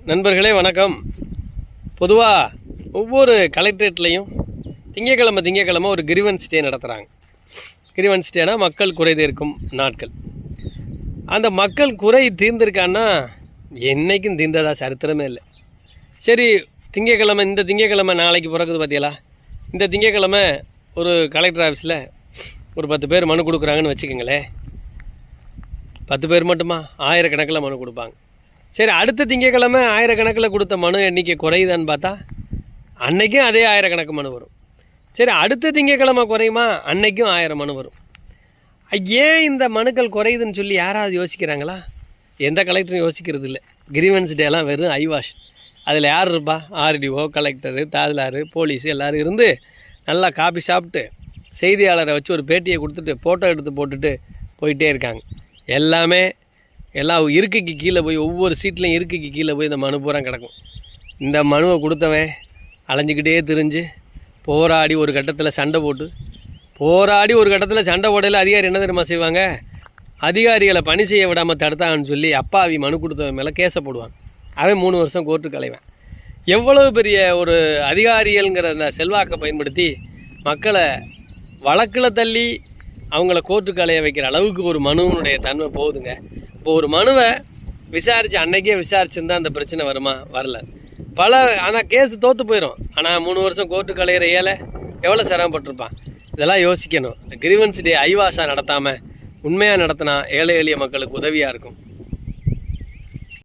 நண்பர்களே வணக்கம். பொதுவாக ஒவ்வொரு கலெக்டரேட்லேயும் திங்கக்கிழமை ஒரு கிரிவன்ஸ் டே நடத்துகிறாங்க. கிரிவன்ஸ் டேனா மக்கள் குறை தீர்க்கும் நாட்கள். அந்த மக்கள் குறை தீர்ந்திருக்கான்னா என்றைக்கும் தீர்ந்ததா சரித்திரமே இல்லை. சரி, இந்த திங்கக்கிழமை நாளைக்கு பிறகுது பார்த்தீங்களா? இந்த திங்கக்கிழமை ஒரு கலெக்டர் ஆஃபீஸில் ஒரு 10 பேர் மனு கொடுக்குறாங்கன்னு வச்சுக்கோங்களேன். 10 பேர் மட்டுமா? ஆயிரக்கணக்கில் மனு கொடுப்பாங்க. சரி, அடுத்த திங்கக்கிழமை ஆயிரக்கணக்கில் கொடுத்த மனு எண்ணிக்கை குறையுதான்னு பார்த்தா அன்னைக்கும் அதே ஆயிரக்கணக்கு மனு வரும். சரி, அடுத்த திங்கக்கிழமை குறையுமா? அன்னைக்கும் 1000 மனு வரும். ஏன் இந்த மனுக்கள் குறையுதுன்னு சொல்லி யாராவது யோசிக்கிறாங்களா? எந்த கலெக்டரும் யோசிக்கிறது இல்லை. கிரீவன்ஸ் டேலாம் வெறும் ஐவாஷ். அதில் யார் இருப்பா? ஆர்டிஓ, கலெக்டரு, தாசில்தார், போலீஸு எல்லோரும் இருந்து நல்லா காபி சாப்பிட்டு செய்தியாளரை வச்சு ஒரு பேட்டியை கொடுத்துட்டு ஃபோட்டோ எடுத்து போட்டுட்டு போயிட்டே இருக்காங்க. எல்லாம் இருக்கைக்கு கீழே போய் ஒவ்வொரு சீட்லையும் இருக்கைக்கு கீழே போய் இந்த மனு பூரா கிடக்கும். இந்த மனுவை கொடுத்தவன் அலைஞ்சிக்கிட்டே திரிஞ்சு போராடி ஒரு கட்டத்தில் சண்டை போடையில் அதிகாரி என்ன தெரியுமா செய்வாங்க? அதிகாரிகளை பணி செய்ய விடாமல் தடுத்தாங்கன்னு சொல்லி அப்பாவி மனு கொடுத்தவன் மேலே கேஸை போடுவாங்க. அவன் 3 வருஷம் கோர்ட்டுக்கு அலைவேன். எவ்வளவு பெரிய ஒரு அதிகாரிகள்ங்கிற அந்த செல்வாக்கை பயன்படுத்தி மக்களை வழக்கில் தள்ளி அவங்கள கோர்ட்டுக்கு அலைய வைக்கிற அளவுக்கு ஒரு மனுவனுடைய தன்மை போகுதுங்க. இப்போ ஒரு மனுவை விசாரித்து அன்னைக்கே விசாரிச்சுருந்தா அந்த பிரச்சனை வருமா? வரல. ஆனால் கேஸு தோற்று போயிடும். ஆனால் 3 வருஷம் கோர்ட்டுக்கு அலையிற ஏழை எவ்வளோ சிரமப்பட்டிருப்பான். இதெல்லாம் யோசிக்கணும். கிரீவன்ஸ் டே ஐவாஷாக நடத்தாமல் உண்மையாக நடத்தினா ஏழை எளிய மக்களுக்கு உதவியாக இருக்கும்.